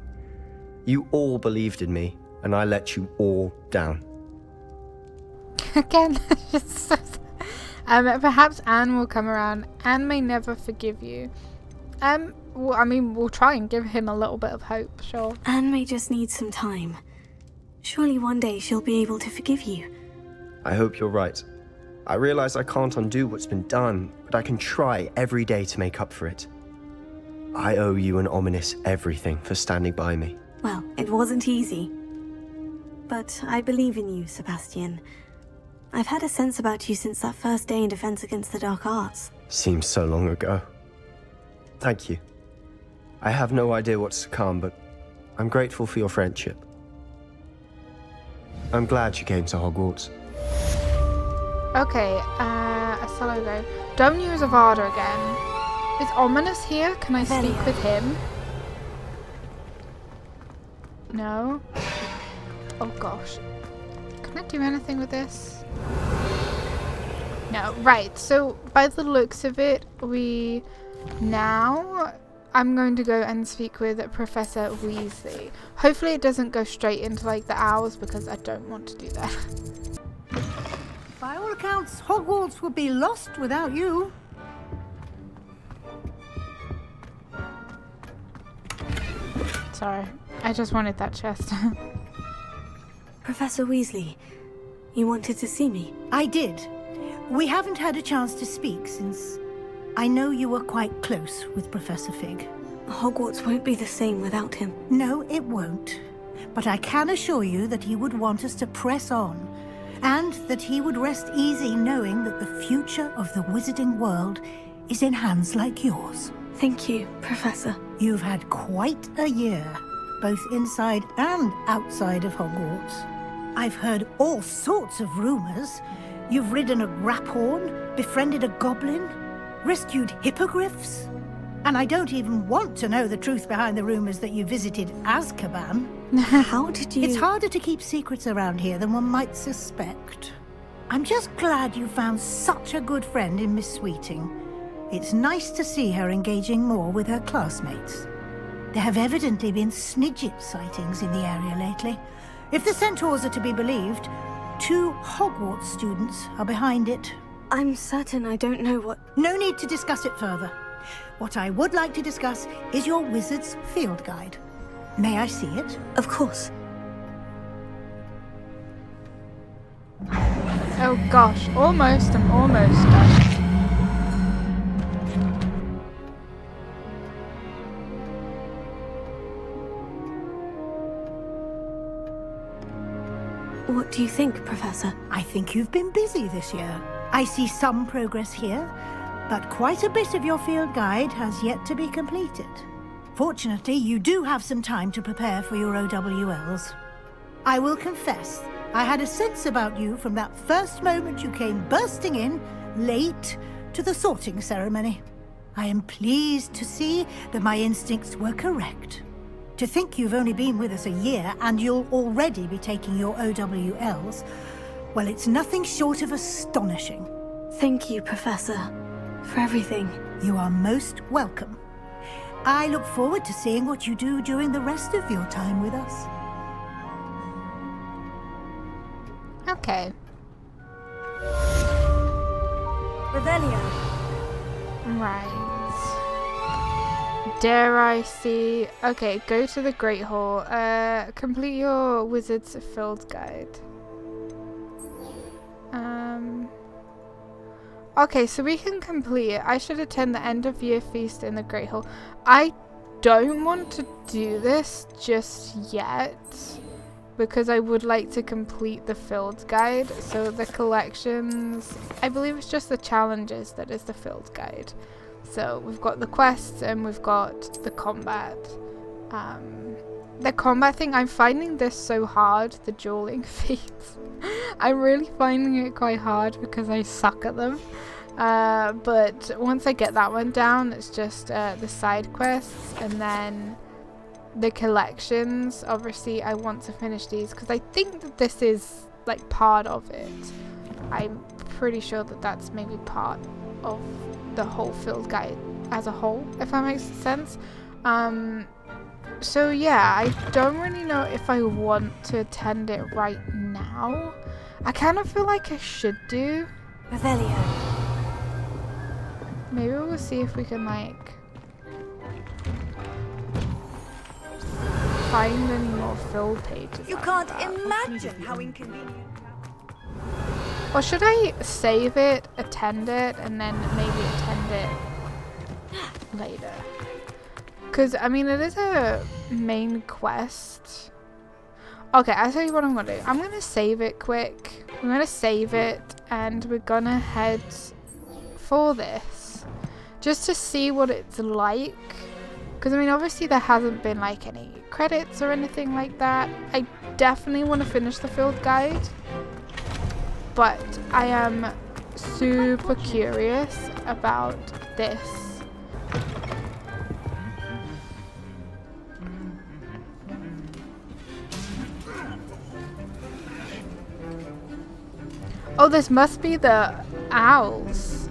You all believed in me, and I let you all down. Again, perhaps Anne will come around. Anne may never forgive you. Well, I mean, we'll try and give him a little bit of hope, sure. Anne may just need some time. Surely one day she'll be able to forgive you. I hope you're right. I realize I can't undo what's been done, but I can try every day to make up for it. I owe you and Ominis everything for standing by me. Well, it wasn't easy. But I believe in you, Sebastian. I've had a sense about you since that first day in Defense Against the Dark Arts. Seems so long ago. Thank you. I have no idea what's to come, but I'm grateful for your friendship. I'm glad you came to Hogwarts. Okay, a solo go. Don't use Avada again. Is Ominis here? Can I speak with him? No? Oh gosh. Can I do anything with this? No. Right, so by the looks of it, we now I'm going to go and speak with Professor Weasley. Hopefully it doesn't go straight into like the owls, because I don't want to do that. By all accounts, Hogwarts would be lost without you. Sorry, I just wanted that chest. Professor Weasley, you wanted to see me? I did. We haven't had a chance to speak since I know you were quite close with Professor Fig. Hogwarts won't be the same without him. No, it won't. But I can assure you that he would want us to press on, and that he would rest easy knowing that the future of the wizarding world is in hands like yours. Thank you, Professor. You've had quite a year, both inside and outside of Hogwarts. I've heard all sorts of rumors. You've ridden a graphorn, befriended a goblin, rescued hippogriffs. And I don't even want to know the truth behind the rumors that you visited Azkaban. How did you... It's harder to keep secrets around here than one might suspect. I'm just glad you found such a good friend in Miss Sweeting. It's nice to see her engaging more with her classmates. There have evidently been Snidget sightings in the area lately. If the centaurs are to be believed, 2 Hogwarts students are behind it. I'm certain I don't know what... No need to discuss it further. What I would like to discuss is your wizard's field guide. May I see it? Of course. Oh gosh, almost. I'm almost done. What do you think, Professor? I think you've been busy this year. I see some progress here, but quite a bit of your field guide has yet to be completed. Fortunately, you do have some time to prepare for your OWLs. I will confess, I had a sense about you from that first moment you came bursting in, late, to the sorting ceremony. I am pleased to see that my instincts were correct. To think you've only been with us a year and you'll already be taking your OWLs, well, it's nothing short of astonishing. Thank you, Professor, for everything. You are most welcome. I look forward to seeing what you do during the rest of your time with us. Okay. Revelio. Right. Dare I see... Okay, go to the Great Hall. Complete your Wizard's Field Guide. Okay, so we can complete it. I should attend the end of year feast in the Great Hall. I don't want to do this just yet, because I would like to complete the field guide. So the collections, I believe it's just the challenges that is the field guide. So we've got the quests and we've got the combat. The combat thing, I'm finding this so hard, the dueling feats. I'm really finding it quite hard because I suck at them. But once I get that one down, it's just the side quests and then the collections. Obviously, I want to finish these because I think that this is like part of it. I'm pretty sure that that's maybe part of the whole field guide as a whole, if that makes sense. So yeah, I don't really know if I want to attend it right now. I kind of feel like I should do. Revelio. Maybe we'll see if we can like find any more fill pages. You can't imagine how inconvenient. Or should I save it, attend it, and then maybe attend it later? Because, I mean, it is a main quest. Okay, I'll tell you what I'm going to do. I'm going to save it quick. I'm going to save it, and we're going to head for this. Just to see what it's like. Because, I mean, obviously there hasn't been, like, any credits or anything like that. I definitely want to finish the field guide. But I am super curious about this. Oh, this must be the owls.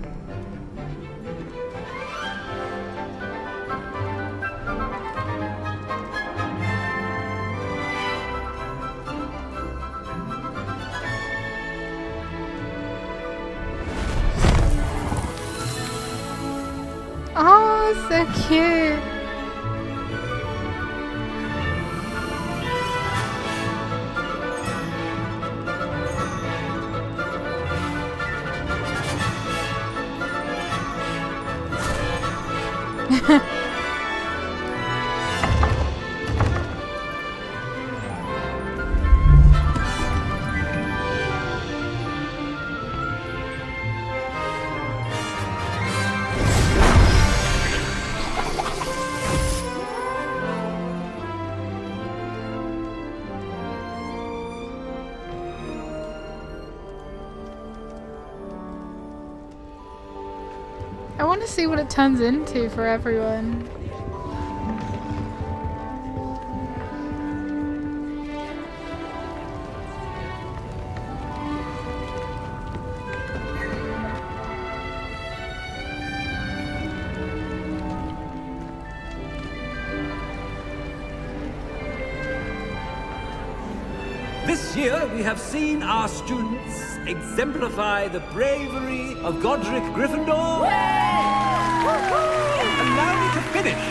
Oh, so cute. I want to see what it turns into for everyone. This year, we have seen our students exemplify the bravery of Godric Gryffindor. Allow me to finish.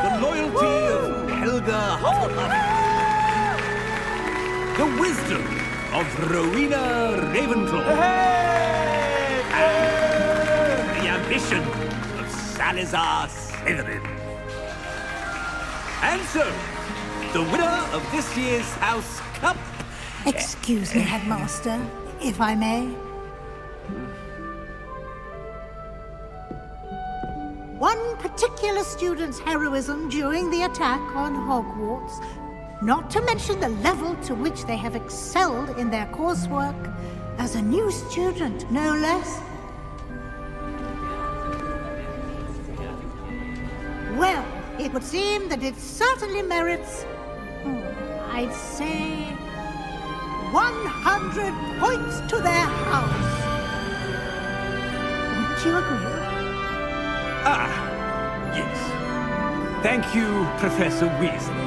The loyalty of Helga Hufflepuff. The wisdom of Rowena Ravenclaw. And the ambition of Salazar Slytherin. And so, the winner of this year's House Cup. Excuse me, Headmaster, if I may. One particular student's heroism during the attack on Hogwarts, not to mention the level to which they have excelled in their coursework, as a new student, no less. Well, it would seem that it certainly merits, I'd say, 100 points to their house. Wouldn't you agree? Ah, yes. Thank you, Professor Weasley.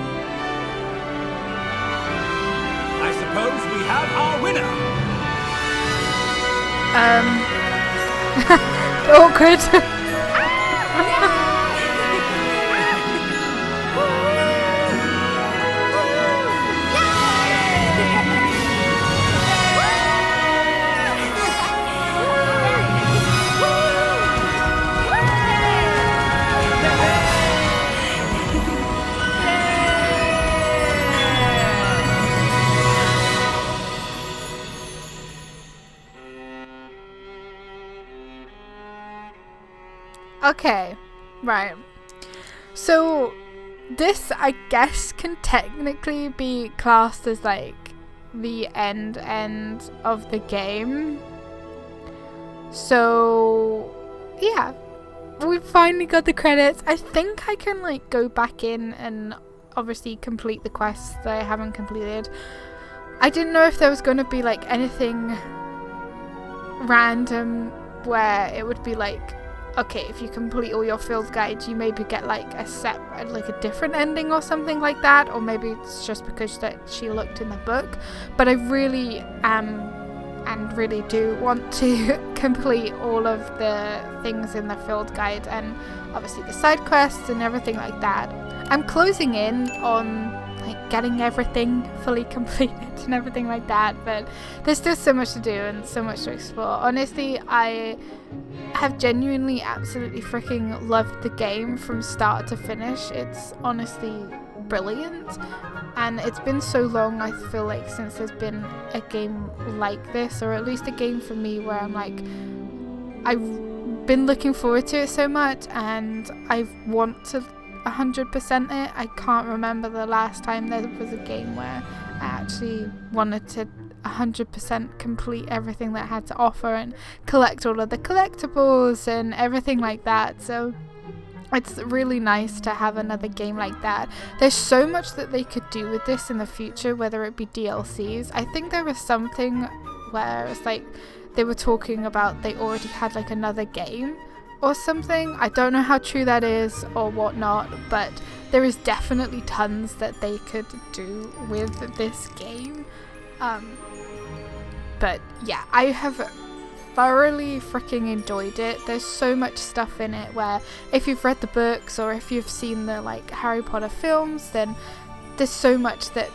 I suppose we have our winner. Awkward. Okay, right. So this, I guess, can technically be classed as like the end of the game. So yeah, we finally got the credits. I think I can like go back in and obviously complete the quests that I haven't completed. I didn't know if there was going to be like anything random where it would be like, okay, if you complete all your field guides, you maybe get like a different ending or something like that, or maybe it's just because that she looked in the book. But I really and really do want to complete all of the things in the field guide and obviously the side quests and everything like that. I'm closing in on like getting everything fully completed and everything like that, but there's still so much to do and so much to explore. Honestly, I have genuinely absolutely freaking loved the game from start to finish. It's honestly brilliant, and it's been so long, I feel like, since there's been a game like this, or at least a game for me where I'm like, I've been looking forward to it so much and I want to 100% it. I can't remember the last time there was a game where I actually wanted to 100% complete everything that it had to offer and collect all of the collectibles and everything like that. So it's really nice to have another game like that. There's so much that they could do with this in the future, whether it be DLCs. I think there was something where it's like they were talking about they already had like another game or something. I don't know how true that is or whatnot, but there is definitely tons that they could do with this game. But yeah, I have thoroughly freaking enjoyed it. There's so much stuff in it where if you've read the books or if you've seen the like Harry Potter films, then there's so much that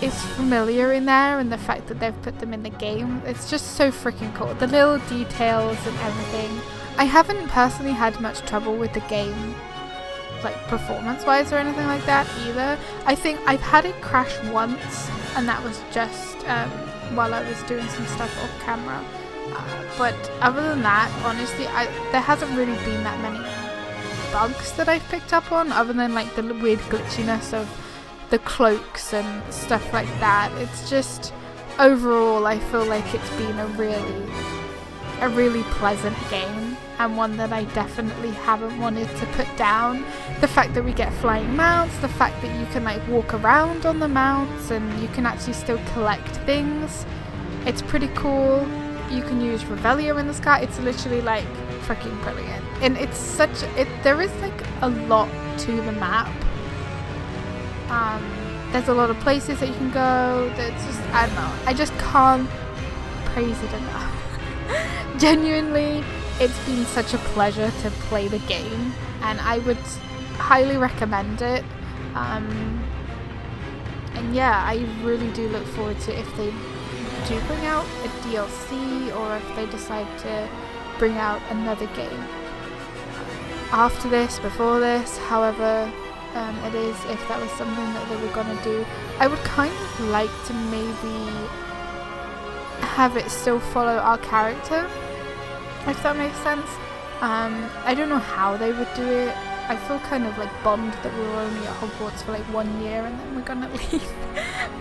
is familiar in there, and the fact that they've put them in the game, it's just so freaking cool. The little details and everything. I haven't personally had much trouble with the game, like performance wise or anything like that either. I think I've had it crash once, and that was just while I was doing some stuff off camera. But other than that, honestly, there hasn't really been that many bugs that I've picked up on, other than like the weird glitchiness of the cloaks and stuff like that. It's just, overall, I feel like it's been a really pleasant game, and one that I definitely haven't wanted to put down. The fact that we get flying mounts, the fact that you can like walk around on the mounts and you can actually still collect things, it's pretty cool. You can use Revelia in the sky. It's literally like freaking brilliant, and it's such there is like a lot to the map. There's a lot of places that you can go. That's just, I don't know, I just can't praise it enough. Genuinely, it's been such a pleasure to play the game, and I would highly recommend it. And yeah, I really do look forward to if they do bring out a DLC, or if they decide to bring out another game after this, before this, however it is, if that was something that they were gonna do. I would kind of like to maybe have it still follow our character, if that makes sense. I don't know how they would do it. I feel kind of like bummed that we were only at Hogwarts for like 1 year and then we're gonna leave.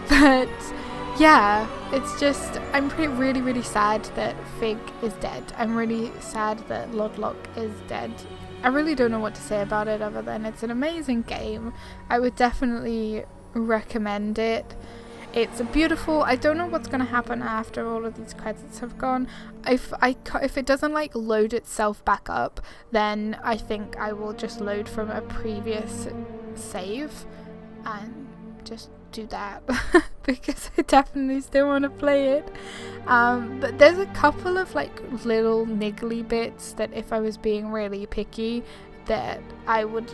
But yeah, it's just, I'm really sad that Fig is dead. I'm really sad that Lodlock is dead. I really don't know what to say about it other than it's an amazing game. I would definitely recommend it. It's beautiful. I don't know what's going to happen after all of these credits have gone. If it doesn't like load itself back up, then I think I will just load from a previous save and just do that because I definitely still want to play it. But there's a couple of like little niggly bits that if I was being really picky, that I would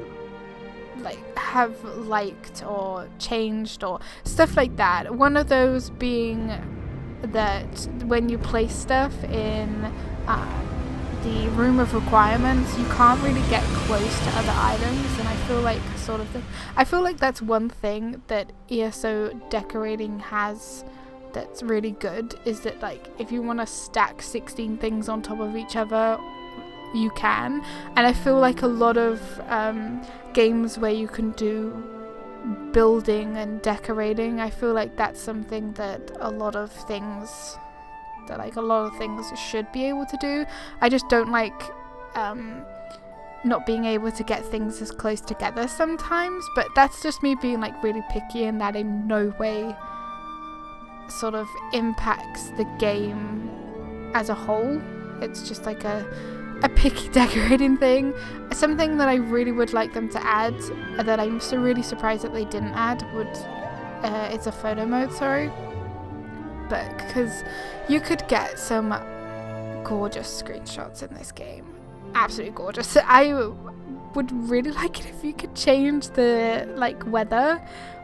like have liked or changed or stuff like that. One of those being that when you place stuff in the room of requirements, you can't really get close to other items, and I feel like that's one thing that ESO decorating has that's really good, is that like if you want to stack 16 things on top of each other, you can. And I feel like a lot of games where you can do building and decorating, I feel like that's something that a lot of things should be able to do. I just don't like not being able to get things as close together sometimes, but that's just me being like really picky, and that in no way sort of impacts the game as a whole. It's just like a picky decorating thing. Something that I really would like them to add, that I'm so really surprised that they didn't add, it's a photo mode, sorry. But because you could get some gorgeous screenshots in this game, absolutely gorgeous. I would really like it if you could change the like weather,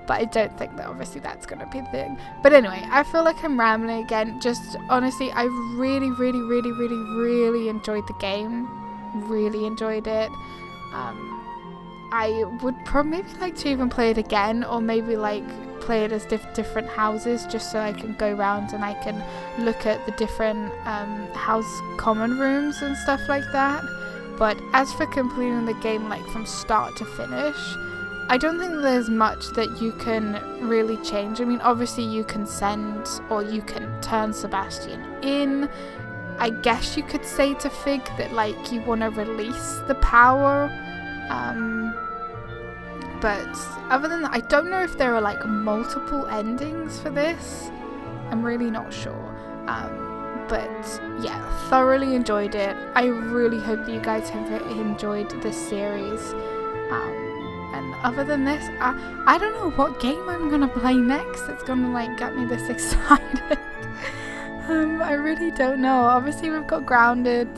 but I don't think that obviously that's gonna be the thing. But anyway, I feel like I'm rambling again. Just honestly, I really enjoyed the game. Really enjoyed it. I would probably like to even play it again, or maybe like play it as different houses, just so I can go around and I can look at the different house common rooms and stuff like that. But as for completing the game like from start to finish, I don't think there's much that you can really change. I mean, obviously you can send, or you can turn Sebastian in. I guess you could say to Fig that like you want to release the power. But other than that, I don't know if there are like multiple endings for this. I'm really not sure. But yeah, thoroughly enjoyed it. I really hope that you guys have enjoyed this series. And other than this, I don't know what game I'm gonna play next that's gonna like get me this excited. I really don't know. Obviously we've got Grounded,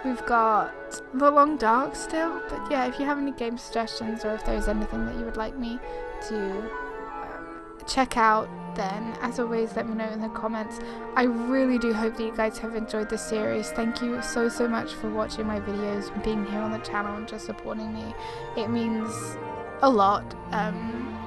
we've got The Long Dark still, but yeah, if you have any game suggestions or if there's anything that you would like me to check out, then as always let me know in the comments. I really do hope that you guys have enjoyed this series. Thank you so much for watching my videos and being here on the channel and just supporting me. It means a lot.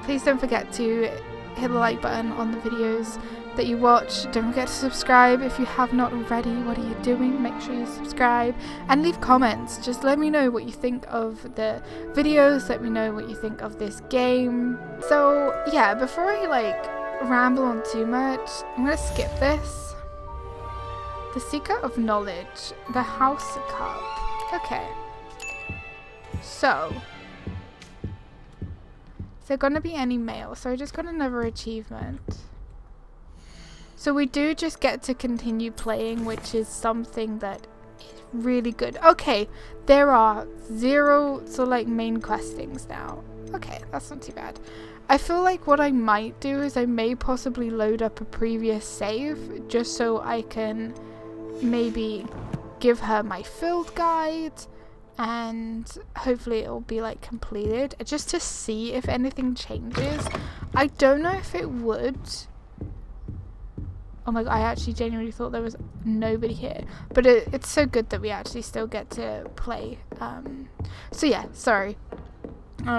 Please don't forget to hit the like button on the videos that you watch. Don't forget to subscribe if you have not already. What are you doing? Make sure you subscribe and leave comments. Just let me know what you think of the videos, let me know what you think of this game. So yeah, before I ramble on too much, I'm gonna skip this. The Seeker of Knowledge, the House Cup. Okay, so is there gonna be any mail? So I just got another achievement. So we do just get to continue playing, which is something that is really good. Okay, there are 0 main questings now. Okay, that's not too bad. I feel like what I might do is I may possibly load up a previous save just so I can maybe give her my field guide and hopefully it will be completed just to see if anything changes. I don't know if it would. Oh my god, I actually genuinely thought there was nobody here. But it's so good that we actually still get to play. So yeah, sorry.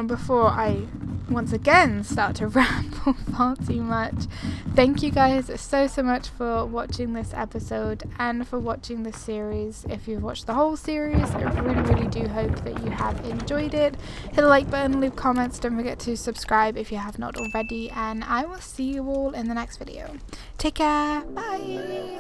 Before I once again start to ramble far too much, thank you guys so much for watching this episode and for watching this series. If you've watched the whole series, I really do hope that you have enjoyed it. Hit the like button, leave comments, don't forget to subscribe if you have not already, and I will see you all in the next video. Take care, bye!